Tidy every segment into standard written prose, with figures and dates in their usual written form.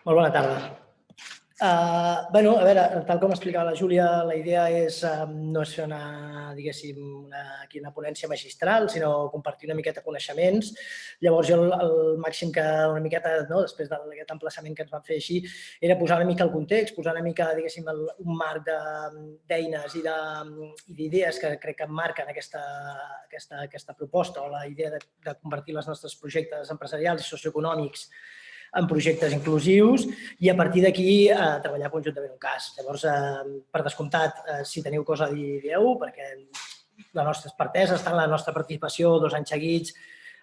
Molt bona tarda. A veure, tal com explicava la Júlia, la idea no és fer diguéssim, una ponència magistral, sinó compartir una miqueta coneixements. Llavors, jo el màxim que una miqueta, després d'aquest emplaçament que ens van fer així, era posar una mica el context, posar una mica, diguéssim, un marc d'eines i d'idees que crec que marquen aquesta proposta o la idea de convertir els nostres projectes empresarials i socioeconòmics en projectes inclusius i a partir d'aquí treballar conjuntament un cas. Llavors, per descomptat, si teniu cosa a dir, dieu, perquè la nostra expertesa està en la nostra participació 2 anys seguits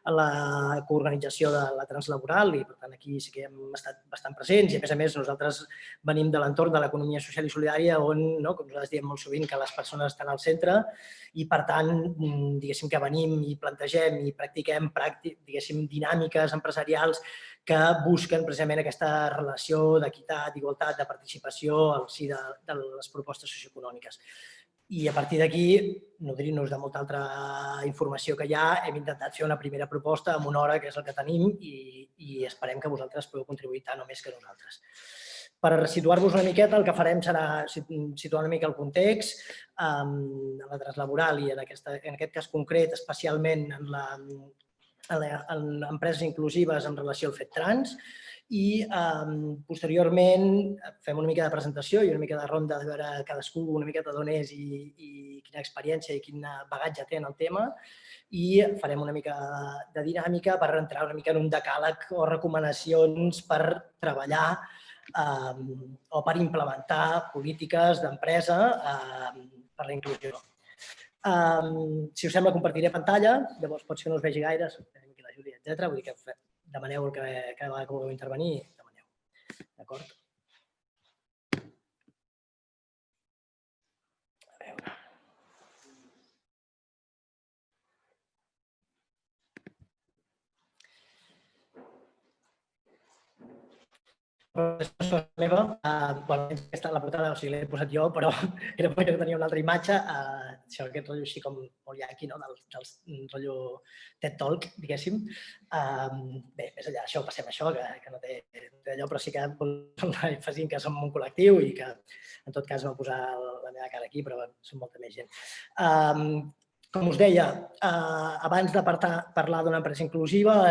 en la coorganització de la Translaboral i, per tant, aquí sí que hem estat bastant presents i, a més, nosaltres venim de l'entorn de l'economia social i solidària on, com nosaltres diem molt sovint, que les persones estan al centre i, per tant, diguéssim que venim i plantegem i practiquem, diguéssim, dinàmiques empresarials que busquen precisament aquesta relació d'equitat, d'igualtat, de participació al si de les propostes socioeconòmiques. I a partir d'aquí, nodrint-nos de molta altra informació que hi ha, hem intentat fer una primera proposta en una hora, que és el que tenim, i esperem que vosaltres podeu contribuir tant o més que nosaltres. Per situar-vos una miqueta, el que farem serà situar una mica el context en la Translaboral i en aquest cas concret, especialment en empreses inclusives en relació al fet trans i posteriorment fem una mica de presentació i una mica de ronda de veure cadascú una miqueta d'on és i quina experiència i quin bagatge té en el tema i farem una mica de dinàmica per entrar una mica en un decàleg o recomanacions per treballar o per implementar polítiques d'empresa per la inclusió. Si us sembla, compartiré pantalla, llavors pot ser que no us vegi gaire, tenim aquí la Júlia, etc. Vull dir que demaneu el que cada vegada que vulgueu intervenir, demaneu. D'acord? A veure. La meva, aquesta la portada, o sigui, l'he posat jo, però era perquè tenia una altra imatge, això, aquest rotllo així com molt llaqui, del rotllo TED Talk, diguéssim. Bé, més enllà d'això, passem a això, que no té allò, però sí que vol èmfasi que som un col·lectiu i que, en tot cas, vam posar la meva cara aquí, però som molta més gent. Com us deia, abans de parlar d'una empresa inclusiva,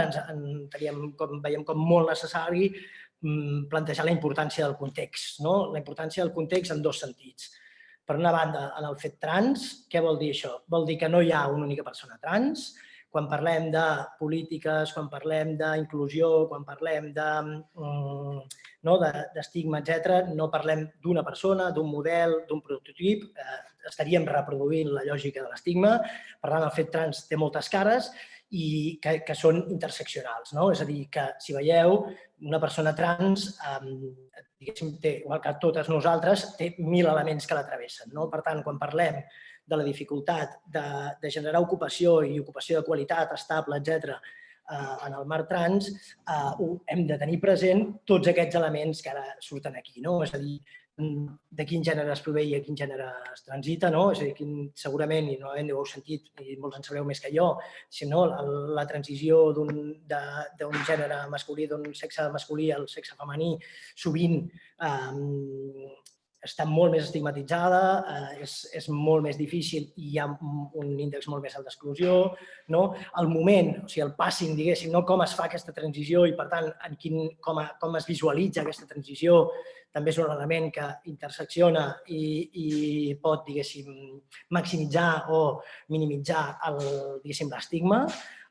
veiem com molt necessari plantejar la importància del context. La importància del context en 2 sentits. Per una banda, en el fet trans, què vol dir això? Vol dir que no hi ha una única persona trans. Quan parlem de polítiques, quan parlem d'inclusió, quan parlem d'estigma, etc., no parlem d'una persona, d'un model, d'un prototip, estaríem reproduint la lògica de l'estigma. Per tant, el fet trans té moltes cares i que són interseccionals. És a dir, que si veieu, una persona trans, diguéssim, igual que totes nosaltres, té 1000 elements que l'atravessen. Per tant, quan parlem de la dificultat de generar ocupació i ocupació de qualitat, estable, etc., en el marc trans, hem de tenir present tots aquests elements que ara surten aquí. És a dir, de quin gènere es prové i a quin gènere es transita, és a dir, segurament, i normalment ho heu sentit i molts en sabreu més que jo, la transició d'un gènere masculí, d'un sexe masculí al sexe femení, sovint està molt més estigmatitzada, és molt més difícil i hi ha un índex molt més alt d'exclusió. El moment, o sigui, el passing, diguéssim, com es fa aquesta transició i, per tant, com es visualitza aquesta transició, també és un element que intersecciona i pot, diguéssim, maximitzar o minimitzar l'estigma.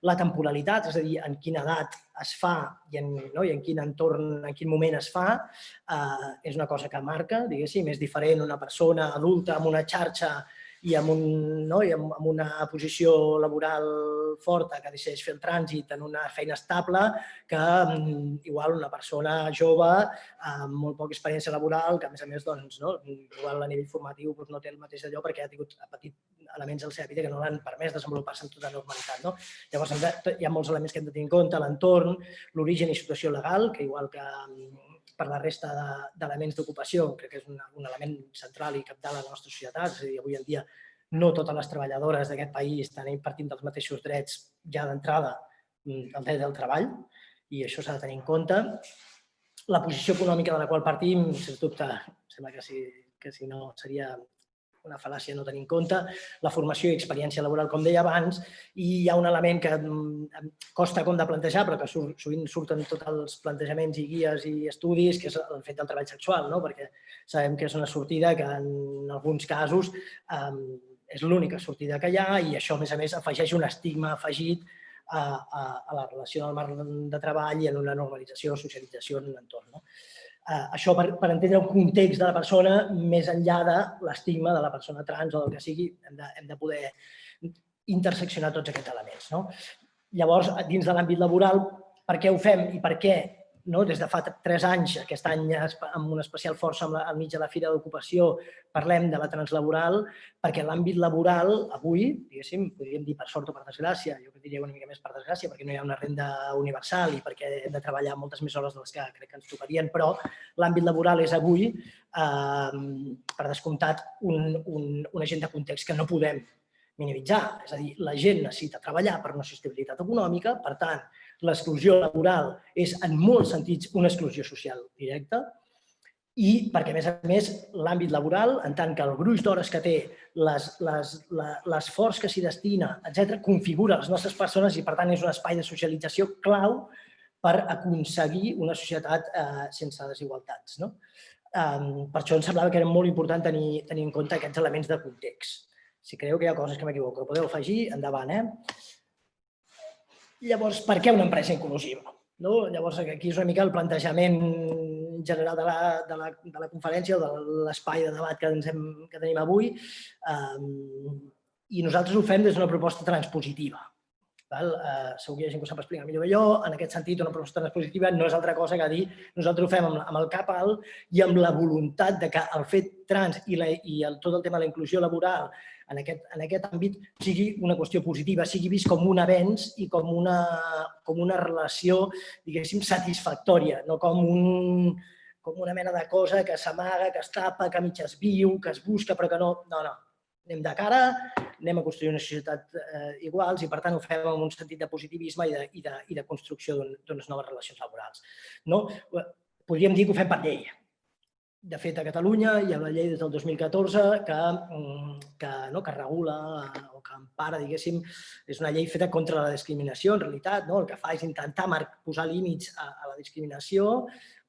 La temporalitat, és a dir, en quina edat es fa i en quin entorn, en quin moment es fa, és una cosa que marca, diguéssim, és diferent una persona adulta amb una xarxa i amb una posició laboral forta que decideix fer el trànsit en una feina estable que igual una persona jove amb molt poca experiència laboral que, a més, igual a nivell formatiu no té el mateix allò perquè ha patit elements al seva vida que no l'han permès desenvolupar-se amb tota normalitat. Llavors, hi ha molts elements que hem de tenir en compte, l'entorn, l'origen i situació legal, que igual que per la resta d'elements d'ocupació, crec que és un element central i cabdal a la nostra societat. És a dir, avui en dia no totes les treballadores d'aquest país estan partint dels mateixos drets ja d'entrada el dret del treball i això s'ha de tenir en compte. la posició econòmica de la qual partim, sens dubte, sembla que si no seria una fal·làcia no tenir en compte, la formació i experiència laboral, com deia abans, i hi ha un element que em costa com de plantejar, però que sovint surten tots els plantejaments i guies i estudis, que és el fet del treball sexual, no? Perquè sabem que és una sortida que en alguns casos és l'única sortida que hi ha i això, a més, afegeix un estigma afegit a la relació del marc de treball i en una normalització o socialització en l'entorn. No? Això per entendre el context de la persona més enllà de l'estigma de la persona trans o del que sigui, hem de poder interseccionar tots aquests elements. No? Llavors, dins de l'àmbit laboral, per què ho fem i per què des de fa 3 anys, aquest any amb una especial força al mig de la Fira d'Ocupació, parlem de la translaboral, perquè l'àmbit laboral avui, diguéssim, podríem dir per sort o per desgràcia, jo diria una mica més per desgràcia, perquè no hi ha una renda universal i perquè hem de treballar moltes més hores de les que crec que ens tocarien, però l'àmbit laboral és avui, per descomptat, un agent de context que no podem minimitzar. És a dir, la gent necessita treballar per una sostenibilitat econòmica, per tant, l'exclusió laboral és en molts sentits una exclusió social directa i perquè, a més, l'àmbit laboral, en tant que el gruix d'hores que té, l'esforç que s'hi destina, etc., configura les nostres persones i, per tant, és un espai de socialització clau per aconseguir una societat sense desigualtats. No? Per això em semblava que era molt important tenir en compte aquests elements de context. Si creieu que hi ha coses que m'equivoco, podeu afegir, endavant. Llavors, per què una empresa inclusiva? Llavors, aquí és una mica el plantejament general de la conferència o de l'espai de debat que tenim avui i nosaltres ho fem des d'una proposta transpositiva. Segur que hi ha gent que ho sap explicar millor que jo. En aquest sentit, una proposta transpositiva no és altra cosa que dir nosaltres ho fem amb el cap alt i amb la voluntat de que el fet trans i tot el tema de la inclusió laboral en aquest àmbit sigui una qüestió positiva, sigui vist com un avenç i com una relació, diguéssim, satisfactòria, no com una mena de cosa que s'amaga, que es tapa, que mig es viu, que es busca, però que no. No. Anem de cara, anem a construir una societat iguals i, per tant, ho fem amb un sentit de positivisme i de construcció d'unes noves relacions laborals. Podríem dir que ho fem per llei. De fet, a Catalunya hi ha una llei des del 2014 que regula o que empara, diguéssim, és una llei feta contra la discriminació, en realitat. El que fa és intentar posar límits a la discriminació,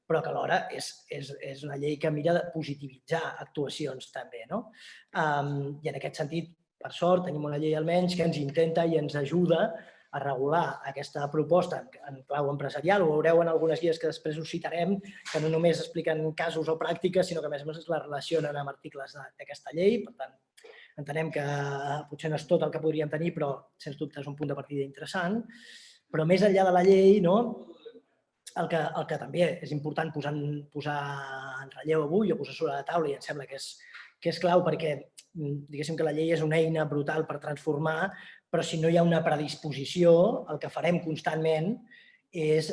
però que alhora és una llei que mira de positivitzar actuacions també. I en aquest sentit, per sort, tenim una llei almenys que ens intenta i ens ajuda a regular aquesta proposta en clau empresarial. Ho veureu en algunes guies que després us citarem, que no només expliquen casos o pràctiques, sinó que a més la relacionen amb articles d'aquesta llei. Per tant, entenem que potser no és tot el que podríem tenir, però sens dubte és un punt de partida interessant. Però més enllà de la llei, el que també és important posar en relleu avui o posar sobre la taula, i em sembla que és clau perquè diguéssim que la llei és una eina brutal per transformar, però si no hi ha una predisposició, el que farem constantment és,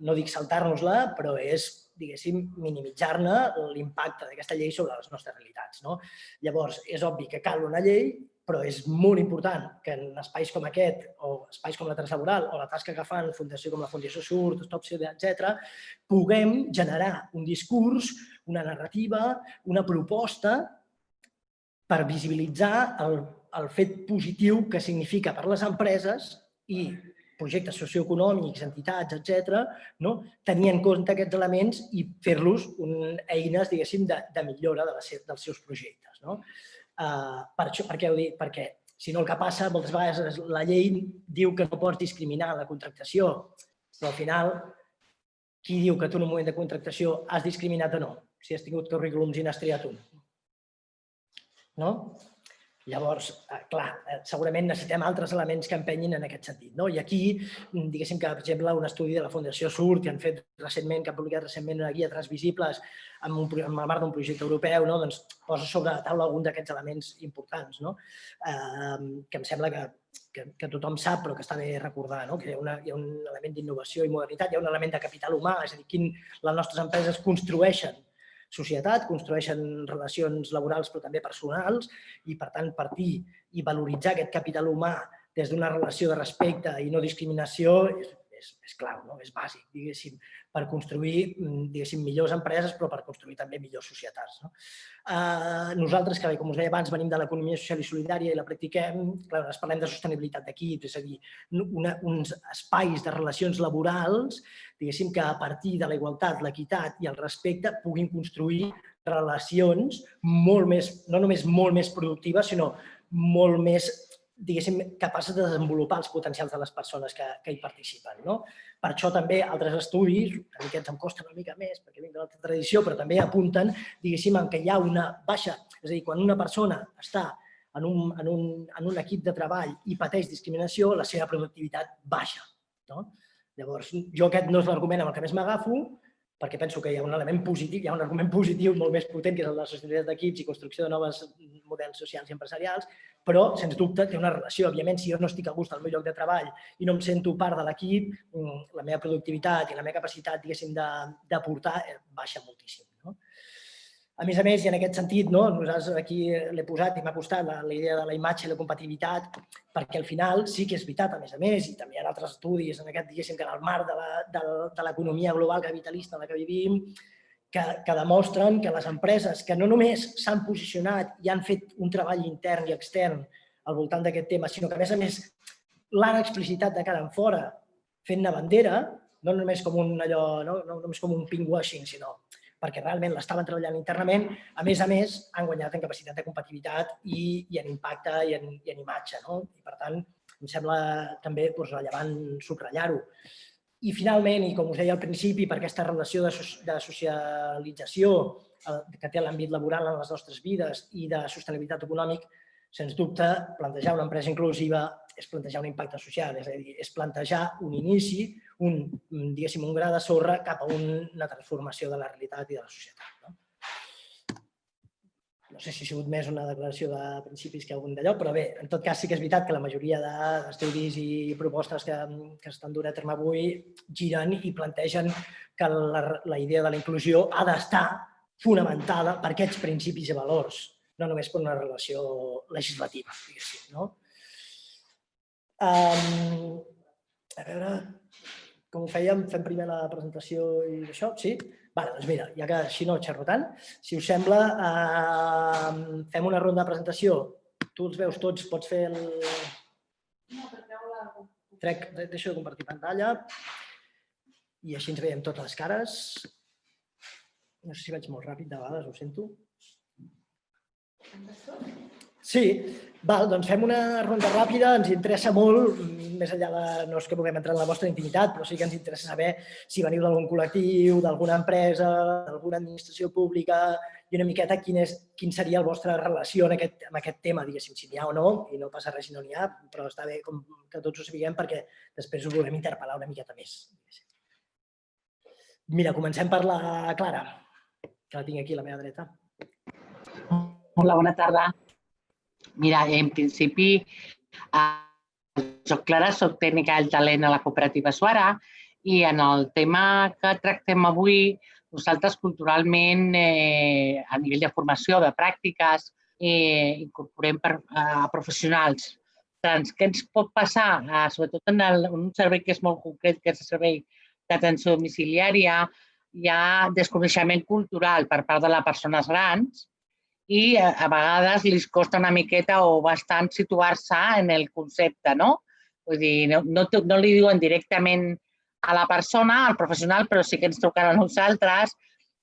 no dic saltar-nos-la, però és, diguéssim, minimitzar-ne l'impacte d'aquesta llei sobre les nostres realitats. Llavors, és obvi que cal una llei, però és molt important que en espais com aquest, o espais com la translaboral, o la tasca que fan fundació com la Fundació Surt, Stopsil, etc., puguem generar un discurs, una narrativa, una proposta per visibilitzar el fet positiu que significa per les empreses i projectes socioeconòmics, entitats, etc., tenir en compte aquests elements i fer-los eines, diguéssim, de millora dels seus projectes. Per què ho dic? Perquè si no el que passa moltes vegades la llei diu que no pots discriminar en la contractació, però al final qui diu que tu en un moment de contractació has discriminat o no? Si has tingut currículums i n'has triat un. Llavors, clar, segurament necessitem altres elements que empenyin en aquest sentit. I aquí, diguéssim que, per exemple, un estudi de la Fundació Surt que han fet recentment, que han publicat recentment una guia Transvisibles en el marc d'un projecte europeu, posa sobre la taula algun d'aquests elements importants, que em sembla que tothom sap, però que està bé recordar, que hi ha un element d'innovació i modernitat, hi ha un element de capital humà, és a dir, les nostres empreses construeixen societat, construeixen relacions laborals però també personals i, per tant, partir i valoritzar aquest capital humà des d'una relació de respecte i no discriminació és clau, és bàsic, diguéssim, per construir, diguéssim, millors empreses, però per construir també millors societats. Nosaltres, que com us deia abans, venim de l'economia social i solidària i la practiquem, clar, ens parlem de sostenibilitat d'equips, és a dir, uns espais de relacions laborals, diguéssim, que a partir de la igualtat, l'equitat i el respecte puguin construir relacions molt més, no només molt més productives, sinó molt més, diguéssim, capaces de desenvolupar els potencials de les persones que hi participen. Per això també altres estudis, a mi aquests em costa una mica més perquè vinc de l'altra tradició, però també apunten, diguéssim, que hi ha una baixa, és a dir, quan una persona està en un equip de treball i pateix discriminació, la seva productivitat baixa. Llavors, jo aquest no és l'argument amb el que més m'agafo, perquè penso que hi ha un element positiu, hi ha un argument positiu molt més potent, que és el de la sostenibilitat d'equips i construcció de nous models socials i empresarials, però, sens dubte, té una relació. Òbviament, si jo no estic a gust al meu lloc de treball i no em sento part de l'equip, la meva productivitat i la meva capacitat, diguéssim, d'aportar baixa moltíssim. A més, i en aquest sentit, nosaltres aquí l'he posat i m'ha costat la idea de la imatge i la compatibilitat, perquè al final sí que és veritat, a més, i també hi ha altres estudis en aquest, diguéssim, que en el marc de l'economia global capitalista en la que vivim, que demostren que les empreses que no només s'han posicionat i han fet un treball intern i extern al voltant d'aquest tema, sinó que a més l'han explicitat de cara en fora fent-ne bandera, no només com un pinkwashing, sinó perquè realment l'estaven treballant internament, a més, han guanyat en capacitat de competitivitat i en impacte i en imatge. I, per tant, em sembla també rellevant subratllar-ho. I, finalment, i com us deia al principi, per aquesta relació de socialització que té l'àmbit laboral en les nostres vides i de sostenibilitat econòmica, sens dubte, plantejar una empresa inclusiva és plantejar un impacte social, és a dir, és plantejar un inici, diguéssim, un gra de sorra cap a una transformació de la realitat i de la societat. No sé si ha sigut més una declaració de principis que algun d'allò, però bé, en tot cas sí que és veritat que la majoria d'estudis i propostes que estan duent a terme avui giren i plantegen que la idea de la inclusió ha d'estar fonamentada per aquests principis i valors, no només per una relació legislativa, diguéssim. A veure, com ho fèiem, fem primer la presentació i això, sí? Doncs mira, ja que així no xerro tant, si us sembla, fem una ronda de presentació. Tu els veus tots, pots fer el... Deixo de compartir pantalla i així ens veiem totes les cares. No sé si vaig molt ràpid de vegades, ho sento. Sí, doncs fem una ronda ràpida, ens interessa molt, més enllà de, no és que puguem entrar en la vostra intimitat, però sí que ens interessa saber si veniu d'algun col·lectiu, d'alguna empresa, d'alguna administració pública, i una miqueta quin seria la vostra relació amb aquest tema, diguéssim, si n'hi ha o no, i no passa res si no n'hi ha, però està bé que tots ho sapiguem perquè després ho volem interpel·lar una miqueta més. Mira, comencem per la Clara, que la tinc aquí a la meva dreta. Hola, bona tarda. Mira, en principi, soc Clara, soc tècnica del talent a la cooperativa Suara i en el tema que tractem avui, nosaltres culturalment, a nivell de formació, de pràctiques, incorporem a professionals trans. Què ens pot passar? Sobretot en un servei que és molt concret, que és el servei d'atenció domiciliària, hi ha desconeixement cultural per part de les persones grans i a vegades li costa una miqueta o bastant situar-se en el concepte, no? Vull dir, no li diuen directament a la persona, al professional, però sí que ens truquen a nosaltres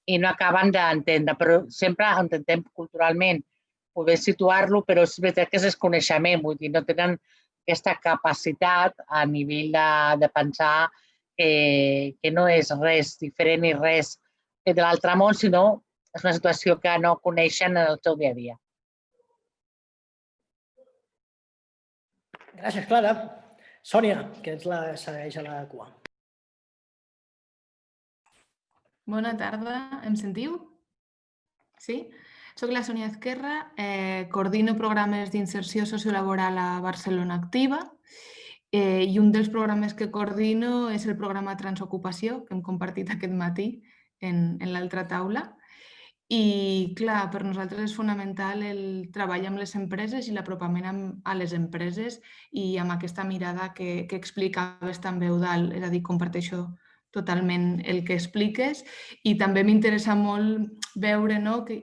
i no acaben d'entendre. Però sempre intentem culturalment poder situar-lo, però és veritat que és desconeixement, vull dir, no tenen aquesta capacitat a nivell de pensar que no és res diferent i res de l'altre món, sinó és una situació que no coneixen en el seu dia a dia. Gràcies, Clara. Sònia, que és la que segueix a la cua. Bona tarda, em sentiu? Sí? Soc la Sònia Ezquerra, coordino programes d'inserció sociolaboral a Barcelona Activa i un dels programes que coordino és el programa Transocupació, que hem compartit aquest matí en l'altra taula. I, clar, per nosaltres és fonamental el treball amb les empreses i l'apropament a les empreses i amb aquesta mirada que explicaves també, Eudal, és a dir, comparteixo totalment el que expliques i també m'interessa molt veure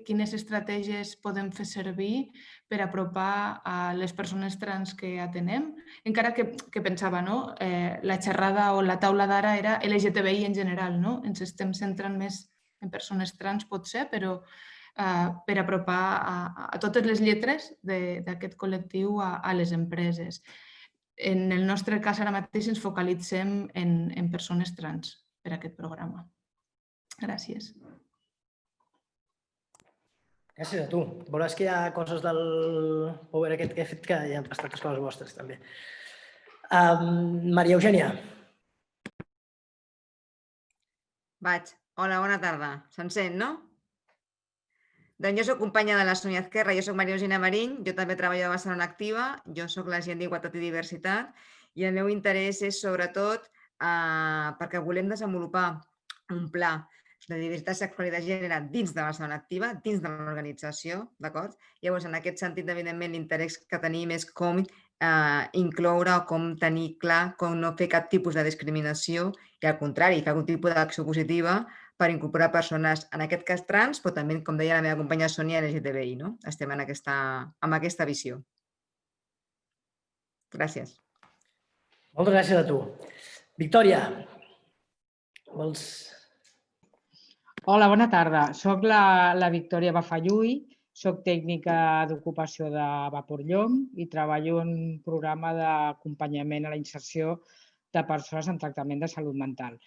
quines estratègies podem fer servir per apropar a les persones trans que atenem. Encara que pensava, la xerrada o la taula d'ara era LGTBI en general, ens estem centrant més en persones trans, potser, però per apropar a totes les lletres d'aquest col·lectiu a les empreses. En el nostre cas, ara mateix ens focalitzem en persones trans per a aquest programa. Gràcies. Gràcies a tu. Veuràs que hi ha coses del Power aquest que he fet que hi ha bastantes coses vostres, també. Maria Eugènia. Vaig. Hola, bona tarda. Se'n sent, no? Doncs jo soc companya de la Sonia Ezquerra, jo soc Maria Eugènia Marín, jo també treballo a Barcelona Activa, jo soc l'agent d'Igualtat i Diversitat i el meu interès és sobretot perquè volem desenvolupar un pla de diversitat sexual i de gènere dins de Barcelona Activa, dins de l'organització, d'acord? Llavors, en aquest sentit, evidentment, l'interès que tenim és com incloure o com tenir clar com no fer cap tipus de discriminació i, al contrari, fer algun tipus d'acció positiva per incorporar persones, en aquest cas trans, però també, com deia la meva companya Sònia, LGTBI, no? Estem amb aquesta visió. Gràcies. Moltes gràcies a tu. Victòria, vols... Hola, bona tarda. Soc la Victòria Bafalluy, soc tècnica d'ocupació de Vaporllom i treballo en un programa d'acompanyament a la inserció de persones en tractament de salut mental.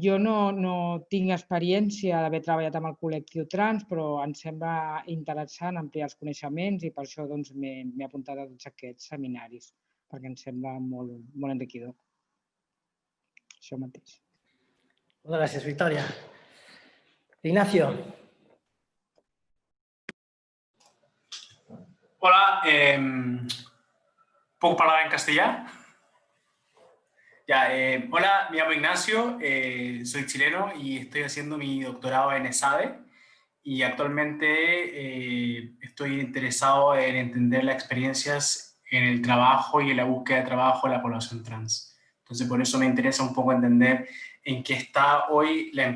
Jo no tinc experiència d'haver treballat amb el col·lectiu trans, però em sembla interessant ampliar els coneixements i per això m'he apuntat a tots aquests seminaris, perquè em sembla molt enriquidor. Això mateix. Moltes gràcies, Victòria. Ignacio. Hola, ¿puedo hablar en castellano? Hola, me llamo Ignacio, soy chileno y estoy haciendo mi doctorado en ESADE y actualmente estoy interesado en entender las experiencias en el trabajo y en la búsqueda de trabajo de la población trans. Entonces, por eso me interesa un poco entender en qué está hoy las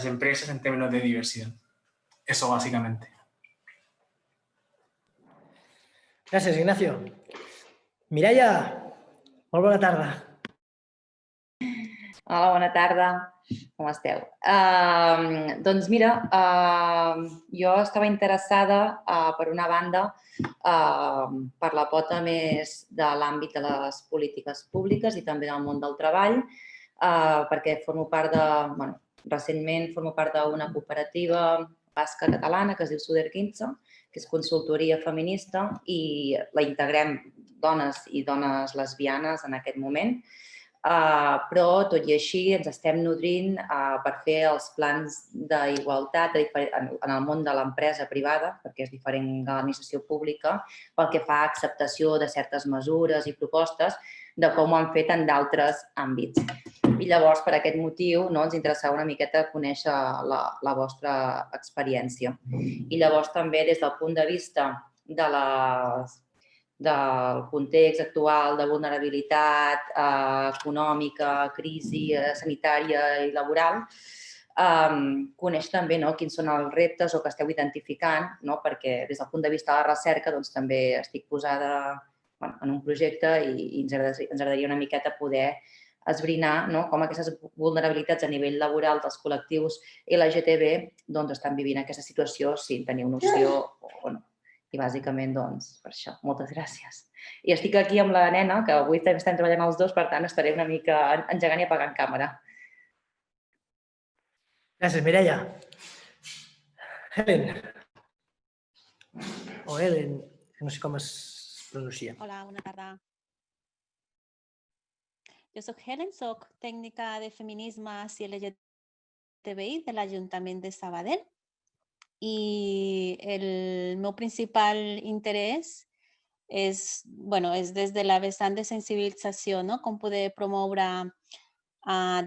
empresas en términos de diversidad. Eso básicamente. Gràcies, Ignacio. Mireia, molt bona tarda. Hola, bona tarda. Com esteu? Doncs mira, jo estava interessada, per una banda, per la pota més de l'àmbit de les polítiques públiques i també del món del treball, perquè recentment formo part d'una cooperativa basca catalana que es diu Suderquintza, que és consultoria feminista i la integrem dones i dones lesbianes en aquest moment. Però, tot i així, ens estem nodrint per fer els plans d'igualtat en el món de l'empresa privada, perquè és diferent de l'administració pública, pel que fa a acceptació de certes mesures i propostes de com ho han fet en d'altres àmbits. I llavors, per aquest motiu, ens interessava una miqueta conèixer la vostra experiència. I llavors també, des del punt de vista del context actual de vulnerabilitat econòmica, crisi sanitària i laboral, conèixer també quins són els reptes o que esteu identificant, perquè des del punt de vista de la recerca també estic posada en un projecte i ens agradaria una miqueta poder esbrinar com aquestes vulnerabilitats a nivell laboral dels col·lectius LGTB estan vivint aquesta situació sin tenir noció o no. I bàsicament, per això. Moltes gràcies. I estic aquí amb la nena, que avui també estem treballant els dos, per tant, estaré una mica engegant i apagant càmera. Gràcies, Mireia. Helen. O Helen, no sé com es pronuncia. Hola, bona tarda. Jo soc Helen, soc tècnica de feminismes i LGTBI de l'Ajuntament de Sabadell. I el meu principal interès és des de la vessant de sensibilització, com poder promoure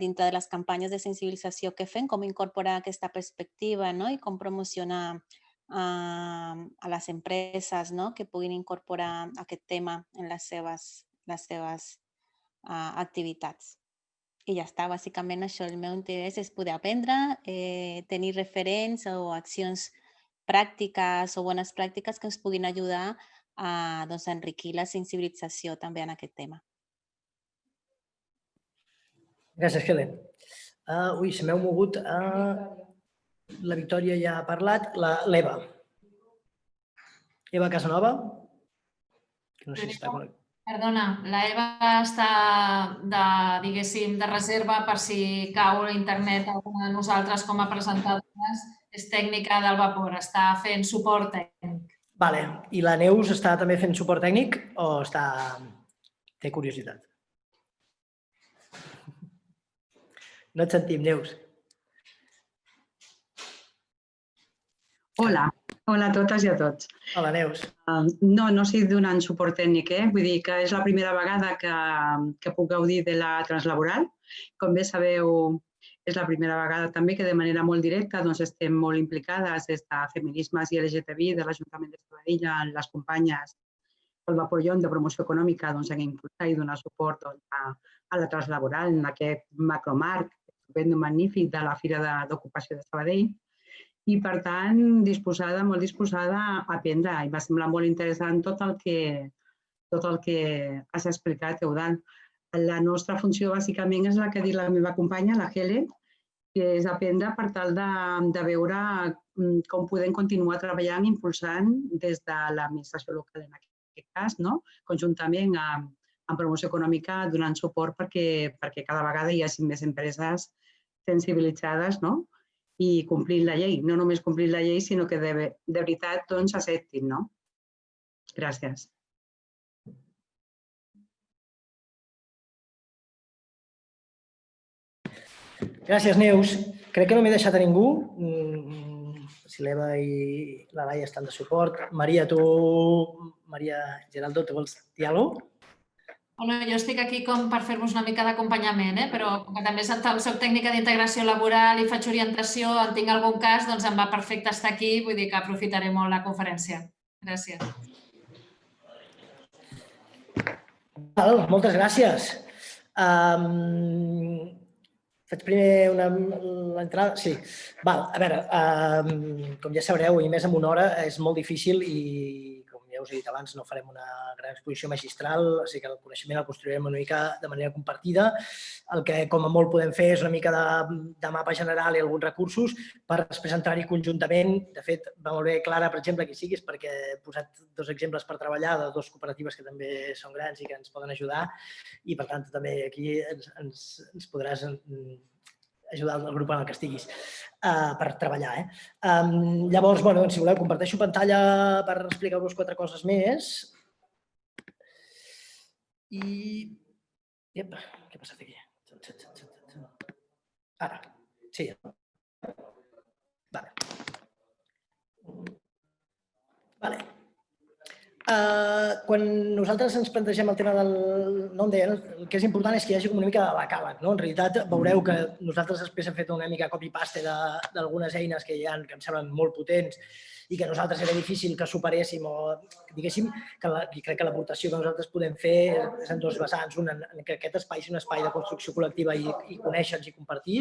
dintre de les campanyes de sensibilització que fem, com incorporar aquesta perspectiva i com promocionar a les empreses que puguin incorporar aquest tema en les seves activitats. I ja està, bàsicament això, el meu interès és poder aprendre, tenir referents o accions pràctiques o bones pràctiques que ens puguin ajudar a enriquir la sensibilització també en aquest tema. Gràcies, Helen. Ui, se m'heu mogut. La Victòria ja ha parlat. L'Eva. Eva Casanova. No sé si està connectada. Perdona, la Eva està de reserva per si cau a internet alguna de nosaltres com a presentadores. És tècnica del vapor, està fent suport tècnic. Vale. I la Neus està també fent suport tècnic o té curiositat? No et sentim, Neus. Hola a totes i a tots. Hola, Neus. No estic donant suport tècnic, vull dir que és la primera vegada que puc gaudir de la translaboral. Com bé sabeu, és la primera vegada també que de manera molt directa estem molt implicades des de Feminismes i LGTBI de l'Ajuntament de Sabadell amb les companyes del Vapor Llom de promoció econòmica en impulsar i donar suport a la translaboral en aquest macromarc magnífic de la Fira d'Ocupació de Sabadell. I, per tant, molt disposada a aprendre. I m'ha semblat molt interessant tot el que has explicat, Eudald. La nostra funció, bàsicament, és la que ha dit la meva companya, la Helen, que és aprendre per tal de veure com podem continuar treballant, impulsant des de l'administració local, en aquest cas, conjuntament amb promoció econòmica, donant suport perquè cada vegada hi hagi més empreses sensibilitzades i complint la llei. No només complint la llei, sinó que de veritat acceptin. Gràcies. Gràcies, Neus. Crec que no m'he deixat a ningú. Si l'Eva i la Laia estan de suport. Maria, Geraldo, tu vols dir alguna cosa? Bueno, jo estic aquí com per fer-vos una mica d'acompanyament, però com que també soc tècnica d'integració laboral i faig orientació, en tinc algun cas, doncs em va perfecte estar aquí, vull dir que aprofitaré molt la conferència. Gràcies. Moltes gràcies. Faig primer l'entrada? Sí. A veure, com ja sabreu, i més en una hora, és molt difícil i, com ja us he dit abans, no farem una gran exposició magistral, o sigui que el coneixement el construirem una mica de manera compartida. El que com a molt podem fer és una mica de mapa general i alguns recursos per després entrar-hi conjuntament. De fet, va molt bé, Clara, per exemple, que hi siguis, perquè he posat 2 exemples per treballar de 2 cooperatives que també són grans i que ens poden ajudar i, per tant, també aquí ens podràs ajudar el grup en el que estiguis per treballar. Llavors, si voleu, comparteixo pantalla per explicar-vos 4 coses més. I... Què ha passat aquí? Ara. Sí. Vale. Quan nosaltres ens plantegem el tema del... No em deien, el que és important és que hi hagi una mica de decàleg. En realitat, veureu que nosaltres després hem fet una mica copy-paste d'algunes eines que hi ha, que em semblen molt potents i que nosaltres era difícil que superéssim o, diguéssim, crec que l'aportació que nosaltres podem fer és en 2 vessants. Un, que aquest espai és un espai de construcció col·lectiva i conèixer-nos i compartir.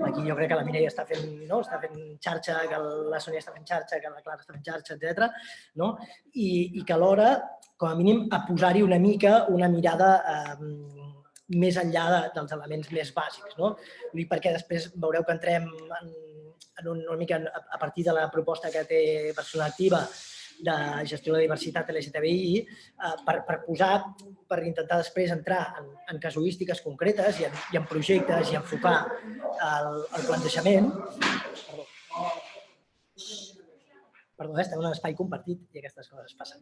Aquí jo crec que la Mireia està fent xarxa, que la Sònia està fent xarxa, que la Clara està fent xarxa, etc. I que alhora, com a mínim, a posar-hi una mica una mirada més enllà dels elements més bàsics. Perquè després veureu que entrem una mica a partir de la proposta que té Persona Activa de gestió de la diversitat LGTBI per intentar després entrar en casuístiques concretes i en projectes i enfocar el plantejament. Perdó, estem en un espai compartit i aquestes coses passen.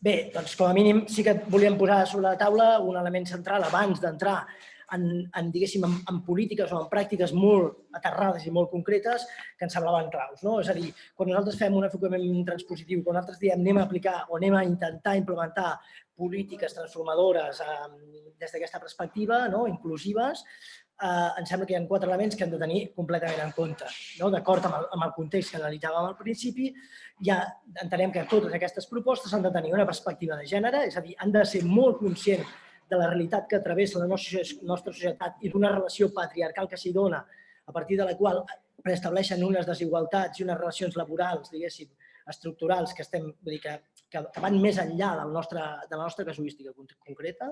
Bé, doncs com a mínim sí que volíem posar sobre la taula un element central abans d'entrar en polítiques o en pràctiques molt aterrades i molt concretes que ens semblaven claus. És a dir, quan nosaltres fem un enfocament transpositiu, quan nosaltres diem anem a aplicar o anem a intentar implementar polítiques transformadores des d'aquesta perspectiva, inclusives, em sembla que hi ha 4 elements que hem de tenir completament en compte. D'acord amb el context que analitzàvem al principi, ja entenem que totes aquestes propostes han de tenir una perspectiva de gènere, és a dir, han de ser molt conscients de la realitat que travessa la nostra societat i d'una relació patriarcal que s'hi dona, a partir de la qual preestableixen unes desigualtats i unes relacions laborals, diguéssim, estructurals que van més enllà de la nostra casuística concreta.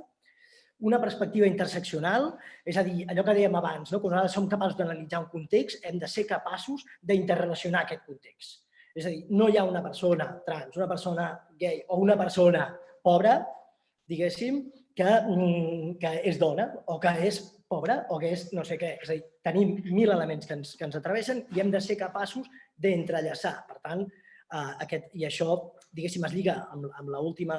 Una perspectiva interseccional, és a dir, allò que dèiem abans, quan nosaltres som capaços d'analitzar un context, hem de ser capaços d'interrelacionar aquest context. És a dir, no hi ha una persona trans, una persona gay o una persona pobra, diguéssim, que és dona o que és pobra o que és no sé què. És a dir, tenim 1000 elements que ens atravessen i hem de ser capaços d'entrellaçar. Per tant, i això, diguéssim, es lliga amb l'última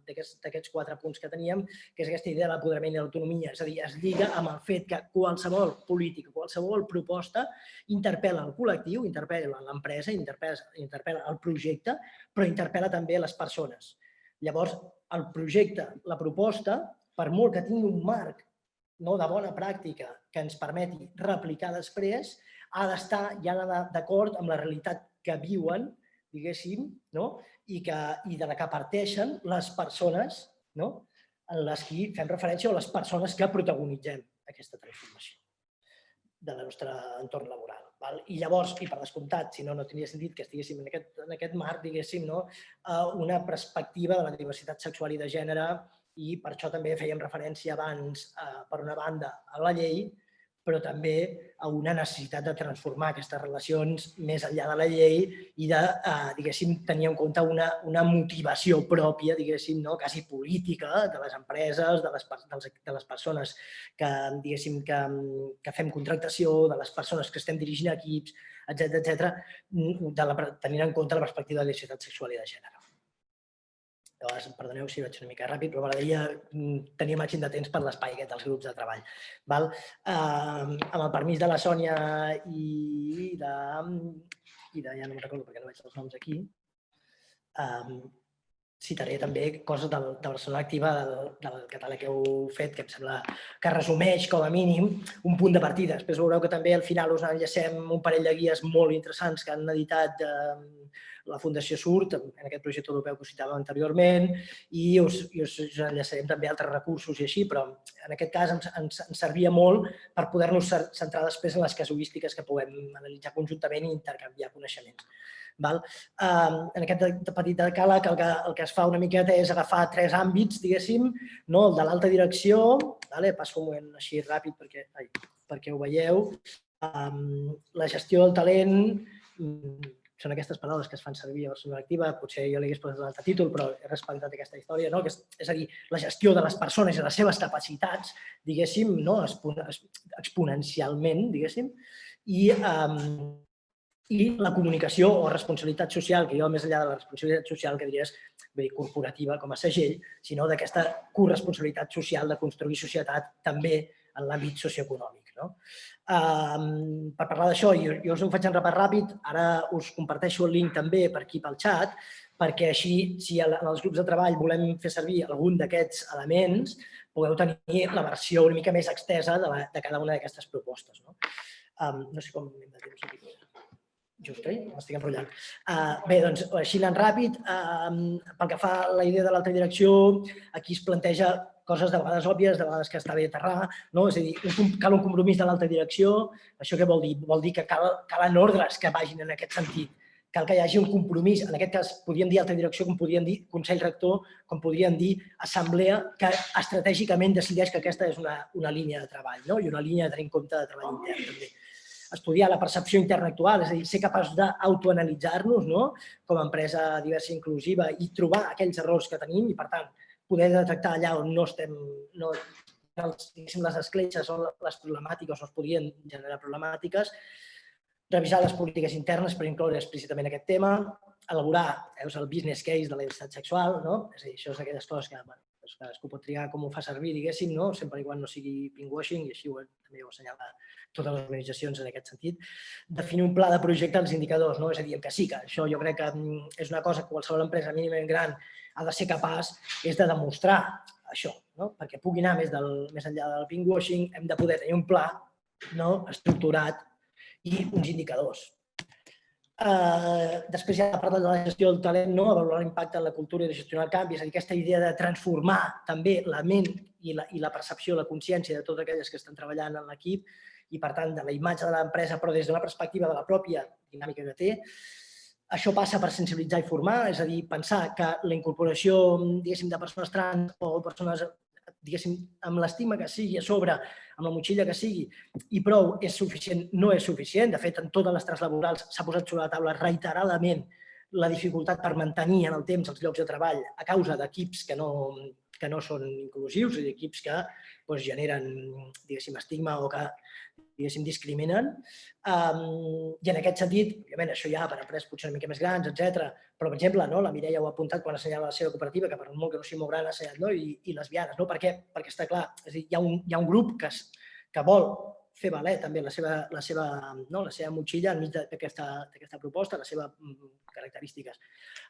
d'aquests 4 punts que teníem, que és aquesta idea de l'apoderament i l'autonomia. És a dir, es lliga amb el fet que qualsevol política, qualsevol proposta interpel·la el col·lectiu, interpel·la l'empresa, interpel·la el projecte, però interpel·la també les persones. Llavors, el projecte, la proposta, per molt que tingui un marc de bona pràctica que ens permeti replicar després, ha d'estar ja d'acord amb la realitat que viuen, diguéssim, i de la que parteixen les persones en les que fem referència o les persones que protagonitzem aquesta transformació del nostre entorn laboral. I llavors, i per descomptat, si no, no tindria sentit que estiguéssim en aquest marc, diguéssim, una perspectiva de la diversitat sexual i de gènere, i per això també fèiem referència abans, per una banda, a la llei, però també a una necessitat de transformar aquestes relacions més enllà de la llei i de, diguéssim, tenir en compte una motivació pròpia, diguéssim, quasi política de les empreses, de les persones que, diguéssim, que fem contractació, de les persones que estem dirigint equips, etcètera, tenint en compte la perspectiva de diversitat sexual i de gènere. Llavors, perdoneu si vaig una mica ràpid, però m'agradaria tenir màxim de temps per l'espai aquest dels grups de treball. Amb el permís de la Sònia i de... ja no me'n recordo perquè no veig els noms aquí, citaré també coses de Barcelona Activa, del català que heu fet, que em sembla que resumeix, com a mínim, un punt de partida. Després veureu que també al final us enllacem un parell de guies molt interessants que han editat la Fundació SURT, en aquest projecte europeu que us citàvem anteriorment, i us enllaçarem també altres recursos i així, però en aquest cas ens servia molt per poder-nos centrar després en les casuístiques que puguem analitzar conjuntament i intercanviar coneixements. En aquest petit decàleg el que es fa una miqueta és agafar 3 àmbits, diguéssim, el de l'alta direcció, passo un moment així ràpid perquè ho veieu, la gestió del talent, són aquestes paraules que es fan servir a Barcelona Activa, potser jo li hagués posat un altre títol, però he respectat aquesta història, és a dir, la gestió de les persones i les seves capacitats, diguéssim, exponencialment, diguéssim, i la comunicació o responsabilitat social, que jo més enllà de la responsabilitat social que diria és corporativa com a segell, sinó d'aquesta corresponsabilitat social de construir societat també en l'àmbit socioeconòmic. Per parlar d'això, jo us ho faig en repàs ràpid, ara us comparteixo el link també per aquí pel xat, perquè així, si en els grups de treball volem fer servir algun d'aquests elements, pugueu tenir la versió una mica més extesa de cada una d'aquestes propostes. No sé com hem de temps aquí. Just, m'estic enrotllant. Bé, doncs, així anant ràpid, pel que fa a la idea de l'alta direcció, aquí es planteja coses de vegades òbvies, de vegades que està bé aterrar, és a dir, cal un compromís de l'alta direcció. Això què vol dir? Vol dir que calen ordres que vagin en aquest sentit. Cal que hi hagi un compromís, en aquest cas podríem dir alta direcció, com podríem dir Consell Rector, com podríem dir Assemblea, que estratègicament decideix que aquesta és una línia de treball i una línia de tenir en compte de treball intern també. Estudiar la percepció interna actual, és a dir, ser capaç d'autoanalitzar-nos com a empresa diversa i inclusiva i trobar aquells errors que tenim i, per tant, poder detectar allà on no estem, les escletxes o les problemàtiques o es podrien generar problemàtiques, revisar les polítiques internes per incloure explícitament aquest tema, elaborar el business case de la diversitat sexual, és a dir, això és aquelles coses que cadascú pot triar com ho fa servir, diguéssim, no? Sempre i quan no sigui pinkwashing, i així també ho assenyala totes les organitzacions en aquest sentit. Definir un pla de projecte als indicadors, no? És a dir, que sí, que això jo crec que és una cosa que qualsevol empresa mínimament gran ha de ser capaç és de demostrar això, no? Perquè pugui anar més enllà del pinkwashing, hem de poder tenir un pla estructurat i uns indicadors. Després hi ha la part de la gestió del talent, avaluar l'impacte en la cultura i de gestionar el canvi, és a dir, aquesta idea de transformar també la ment i la percepció, la consciència de totes aquelles que estan treballant en l'equip i, per tant, de la imatge de l'empresa, però des d'una perspectiva de la pròpia dinàmica que té. Això passa per sensibilitzar i formar, és a dir, pensar que la incorporació, diguéssim, de persones trans o persones, diguéssim, amb l'estigma que sigui a sobre, amb la motxilla que sigui, i prou és suficient, no és suficient. De fet, en totes les trasllaborals laborals s'ha posat sobre la taula reiteradament la dificultat per mantenir en el temps els llocs de treball a causa d'equips que no són inclusius, és a dir, equips que generen, diguéssim, estigma o que, diguéssim, discriminen. I en aquest sentit, òbviament, això ja per empreses potser una mica més grans, etc. Però, per exemple, la Mireia ho ha apuntat quan assenyala la seva cooperativa, que per molt que no sigui molt gran ha assenyalat, i lesbianes. Per què? Perquè està clar, és a dir, hi ha un grup que vol fer valer també la seva motxilla enmig d'aquesta proposta, les seves característiques.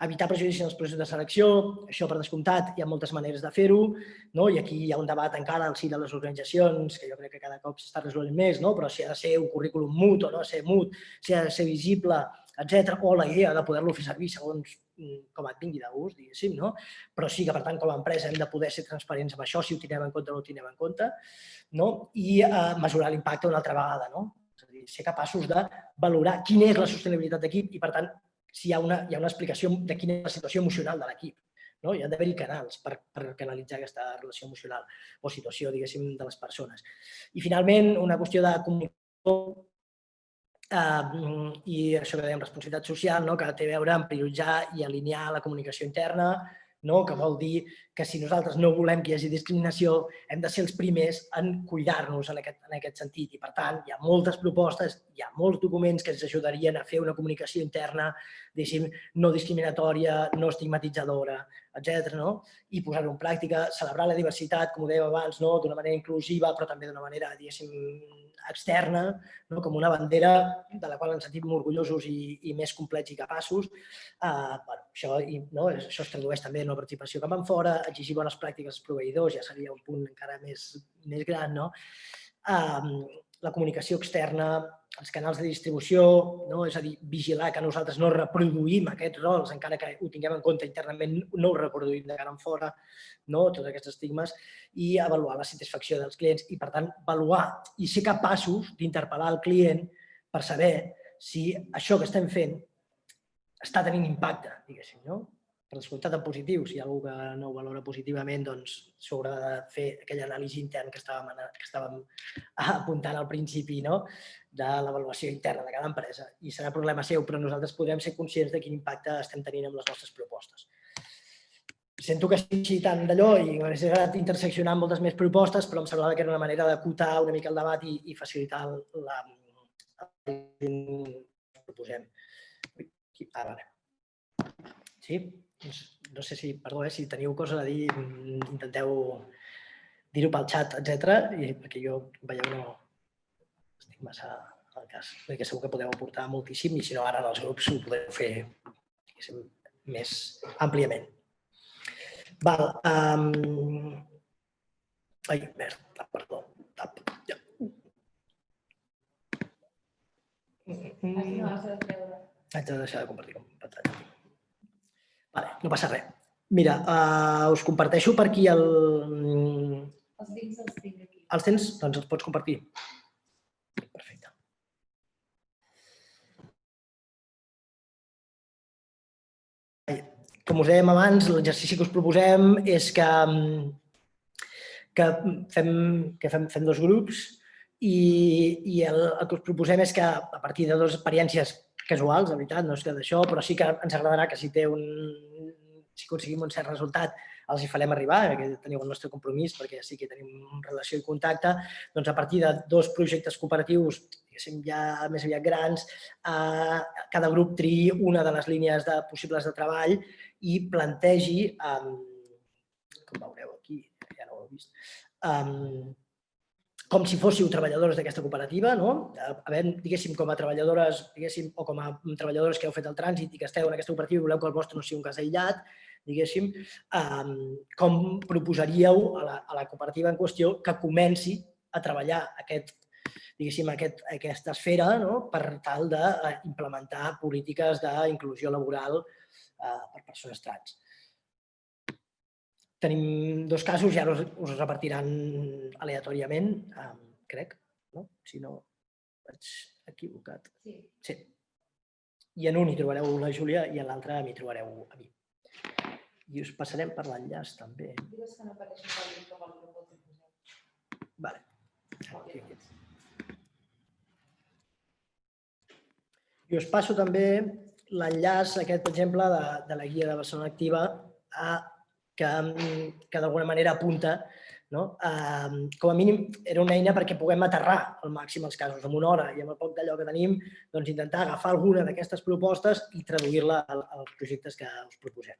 Evitar prejudicis en els processos de selecció, això per descomptat, hi ha moltes maneres de fer-ho, i aquí hi ha un debat encara al si de les organitzacions, que jo crec que cada cop s'està resolent més, però si ha de ser un currículum mut o no ha de ser mut, si ha de ser visible, etc. O la idea de poder-lo fer servir segons com et vingui de gust, diguéssim, però sí que, per tant, com a empresa hem de poder ser transparents amb això, si ho tindrem en compte o no ho tindrem en compte, i mesurar l'impacte una altra vegada, és a dir, ser capaços de valorar quina és la sostenibilitat d'equip i, per tant, si hi ha una explicació de quina és la situació emocional de l'equip. Hi ha d'haver-hi canals per canalitzar aquesta relació emocional o situació, diguéssim, de les persones. I, finalment, una qüestió de comunicació i això que dèiem, responsabilitat social, que té a veure amb prioritzar i alinear la comunicació interna, que vol dir que si nosaltres no volem que hi hagi discriminació hem de ser els primers en cuidar-nos en aquest sentit. I, per tant, hi ha moltes propostes, hi ha molts documents que ens ajudarien a fer una comunicació interna, diguéssim, no discriminatòria, no estigmatitzadora, etc. I posar-ho en pràctica, celebrar la diversitat, com ho dèiem abans, d'una manera inclusiva, però també d'una manera, diguéssim, externa, com una bandera de la qual ens sentim orgullosos i més complets i capaços. Això es tradueix també en la participació cap enfora, exigir bones pràctiques als proveïdors, ja seria un punt encara més gran, la comunicació externa, els canals de distribució, és a dir, vigilar que nosaltres no reproduïm aquests rols, encara que ho tinguem en compte internament, no ho reproduïm de cara en fora, tots aquests estigmes, i avaluar la satisfacció dels clients i, per tant, avaluar i ser capaços d'interpel·lar el client per saber si això que estem fent està tenint impacte, diguéssim, per descomptat en positiu. Si hi ha algú que no ho valora positivament, doncs s'haurà de fer aquell anàlisi intern que estàvem apuntant al principi, de l'avaluació interna de cada empresa. I serà problema seu, però nosaltres podrem ser conscients de quin impacte estem tenint amb les nostres propostes. Sento que sigui tant d'allò i m'hauria agradat interseccionar amb moltes més propostes, però em semblava que era una manera d'acotar una mica el debat i facilitar el proposem. Sí? No sé si, perdó, si teniu coses a dir, intenteu dir-ho pel xat, etc. Perquè jo, veieu, no estic massa al cas. Perquè segur que podeu aportar moltíssim i si no, ara en els grups ho podeu fer més àmpliament. Ai, merda, perdó. Haig de deixar de compartir pantalla. No passa res. Mira, us comparteixo per aquí el... Els links els tinc aquí. Els tens? Doncs els pots compartir. Perfecte. Com us dèiem abans, l'exercici que us proposem és que fem dos grups i el que us proposem és que a partir de dues experiències casuals, de veritat, no és que d'això, però sí que ens agradarà que si aconseguim un cert resultat els hi farem arribar, que teniu el nostre compromís perquè sí que tenim relació i contacte, doncs a partir de dos projectes cooperatius, diguéssim, ja més aviat grans, cada grup triï una de les línies possibles de treball i plantegi com veureu aquí, ja no ho heu vist, com si fóssiu treballadores d'aquesta cooperativa, no? Diguéssim, com a treballadores, diguéssim, o com a treballadores que heu fet el trànsit i que esteu en aquesta cooperativa i voleu que el vostre no sigui un cas aïllat, diguéssim, com proposaríeu a la cooperativa en qüestió que comenci a treballar aquesta esfera per tal d'implementar polítiques d'inclusió laboral per persones trans. Tenim 2 casos, ja us repartiran aleatòriament, crec, no? Si no vaig equivocat. Sí. I en un hi trobareu la Júlia i en l'altre m'hi trobareu a mi. I us passarem per l'enllaç també. Digues que no apareixi el link com el grup de posem. Vale. I us passo també l'enllaç aquest, per exemple, de la guia de Barcelona Activa que d'alguna manera apunta, com a mínim era una eina perquè puguem aterrar al màxim els casos en una hora i amb el poc d'allò que tenim, doncs intentar agafar alguna d'aquestes propostes i traduir-la als projectes que us proposem.